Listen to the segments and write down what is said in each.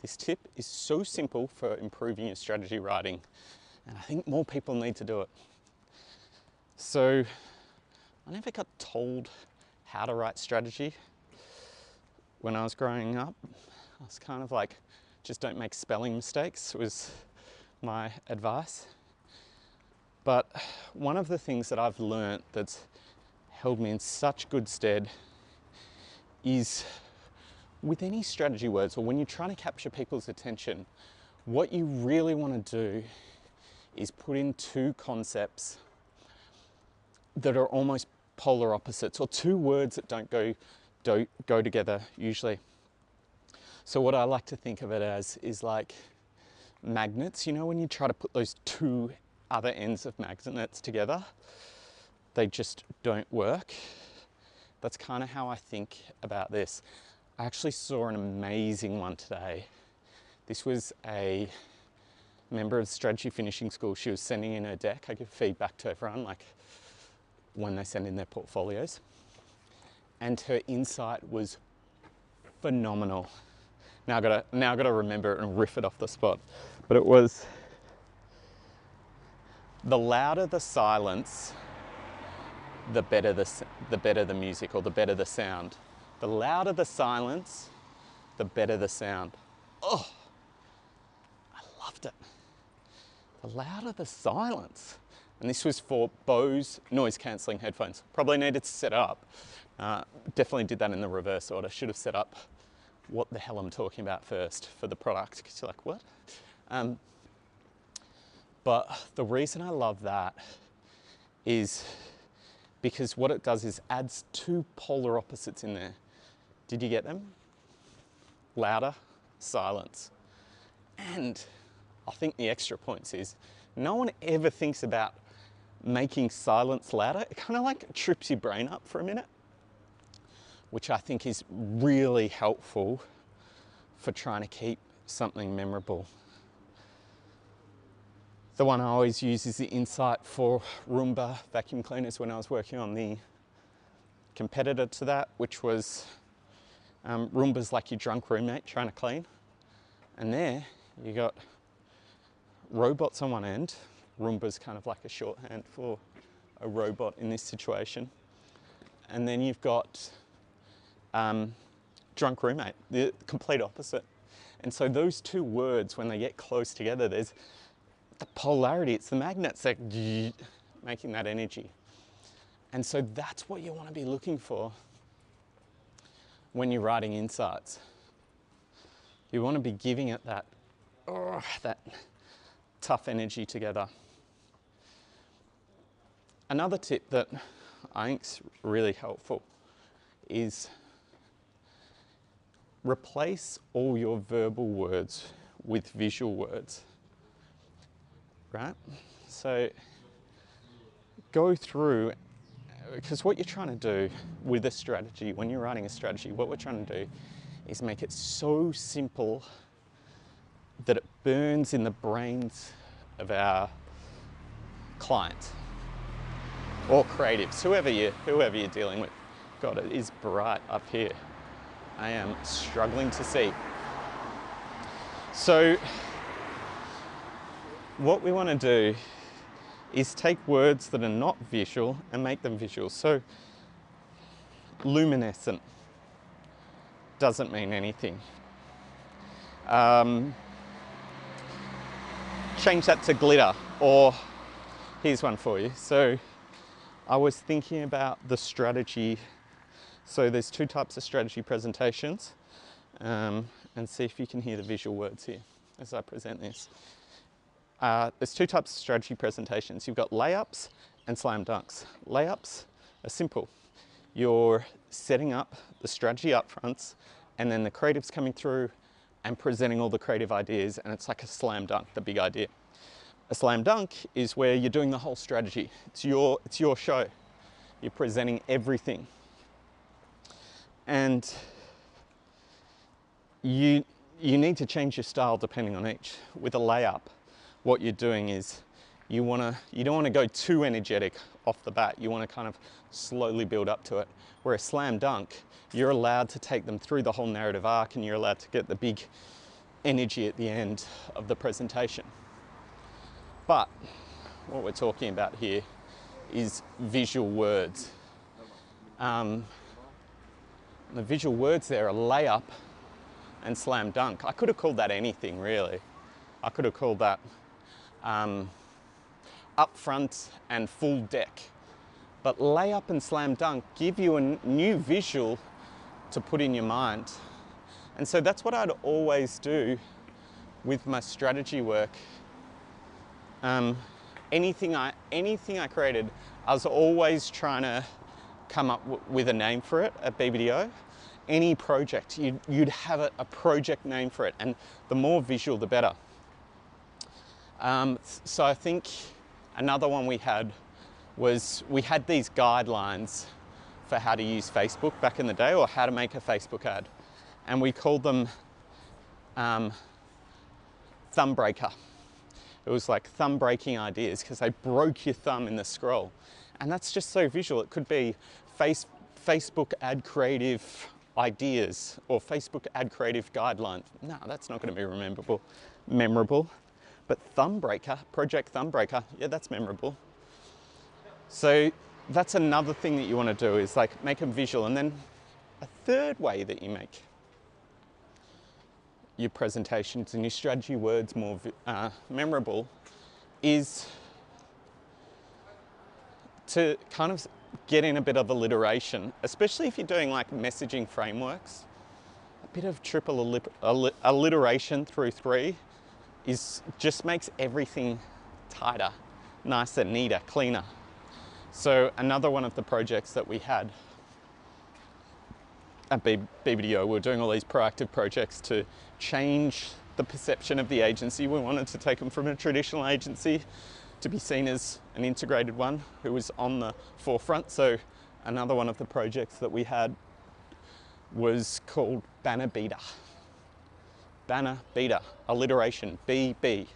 This tip is so simple for improving your strategy writing, and I think more people need to do it. So I never got told how to write strategy when I was growing up. I was kind of like, just don't make spelling mistakes was my advice. But one of the things that I've learnt that's held me in such good stead is with any strategy words, or when you're trying to capture people's attention, what you really want to do is put in two concepts that are almost polar opposites, or two words that don't go together usually. So what I like to think of it as is like magnets. You know, when you try to put those two other ends of magnets together, they just don't work. That's kind of how I think about this. I actually saw an amazing one today. This was a member of Strategy Finishing School. She was sending in her deck. I give feedback to everyone, like when they send in their portfolios. And her insight was phenomenal. Now I gotta remember it and riff it off the spot. But it was, the louder the silence, the better the music, or the better the sound. The louder the silence, the better the sound. Oh, I loved it. The louder the silence. And this was for Bose noise cancelling headphones. Probably needed to set up. Definitely did that in the reverse order. Should have set up what the hell I'm talking about first for the product, because you're like, what? But the reason I love that is because what it does is adds two polar opposites in there. Did you get them? Louder, silence. And I think the extra points is, no one ever thinks about making silence louder. It kind of like trips your brain up for a minute, which I think is really helpful for trying to keep something memorable. The one I always use is the insight for Roomba vacuum cleaners when I was working on the competitor to that, which was Roomba's like your drunk roommate trying to clean. And there you got robots on one end. Roomba's kind of like a shorthand for a robot in this situation. And then you've got drunk roommate, the complete opposite. And so those two words, when they get close together, there's the polarity. It's the magnets that making that energy. And so that's what you want to be looking for when you're writing insights. You want to be giving it that tough energy together. Another tip that I think is really helpful is replace all your verbal words with visual words, right? So go through, because what you're trying to do with a strategy, when you're writing a strategy, what we're trying to do is make it so simple that it burns in the brains of our clients or creatives, whoever you're dealing with. God, it is bright up here. I am struggling to see. So what we want to do is take words that are not visual and make them visual. So luminescent doesn't mean anything. Change that to glitter, or here's one for you. So I was thinking about the strategy. So there's two types of strategy presentations, and see if you can hear the visual words here as I present this. There's two types of strategy presentations. You've got layups and slam dunks. Layups are simple. You're setting up the strategy up fronts, and then the creative's coming through and presenting all the creative ideas, and it's like a slam dunk, the big idea. A slam dunk is where you're doing the whole strategy. It's your show. You're presenting everything. And you need to change your style depending on each. With a layup, what you're doing is you don't want to go too energetic off the bat. You want to kind of slowly build up to it. Where a slam dunk, you're allowed to take them through the whole narrative arc, and you're allowed to get the big energy at the end of the presentation. But what we're talking about here is visual words. The visual words there are layup and slam dunk. I could have called that anything, really. I could have called that up front and full deck. But layup and slam dunk give you a new visual to put in your mind. And so that's what I'd always do with my strategy work. Anything I created, I was always trying to come up with a name for it at BBDO. Any project, you'd have a project name for it, and the more visual, the better. So I think another one we had was we had these guidelines for how to use Facebook back in the day, or how to make a Facebook ad. And we called them thumb breaker. It was like thumb breaking ideas, because they broke your thumb in the scroll. And that's just so visual. It could be Facebook ad creative ideas or Facebook ad creative guidelines. No, that's not going to be memorable. But thumb breaker, Project Thumb Breaker, yeah, that's memorable. So that's another thing that you want to do, is like make them visual. And then a third way that you make your presentations and your strategy words more memorable is to kind of get in a bit of alliteration, especially if you're doing like messaging frameworks. A bit of triple alliteration through 3 just makes everything tighter, nicer, neater, cleaner. So another one of the projects that we had at BBDO, we were doing all these proactive projects to change the perception of the agency. We wanted to take them from a traditional agency to be seen as an integrated one who was on the forefront. So another one of the projects that we had was called Banner Beater. Banner Beater, alliteration, BB.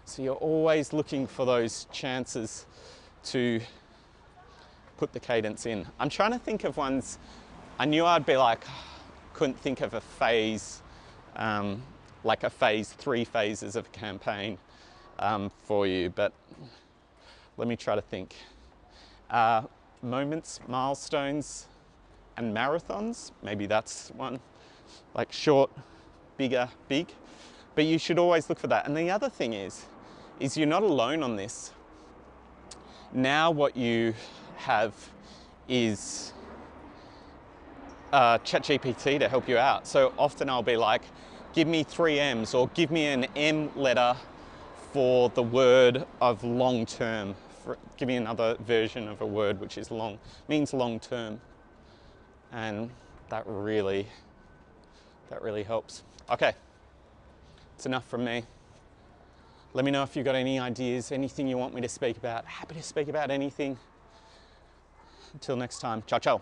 So you're always looking for those chances to put the cadence in. I'm trying to think of ones. I knew I'd be like, couldn't think of a phase, like a phase, 3 phases of a campaign for you, but let me try to think. Moments, milestones, and marathons, maybe that's one. Like short, bigger, big, but you should always look for that. And the other thing is you're not alone on this. Now what you have is ChatGPT to help you out. So often I'll be like, give me 3 M's, or give me an M letter for the word of long term. Give me another version of a word which is long, means long term. And that really helps. Okay, it's enough from me. Let me know if you've got any ideas, anything you want me to speak about. Happy to speak about anything. Until next time, ciao, ciao.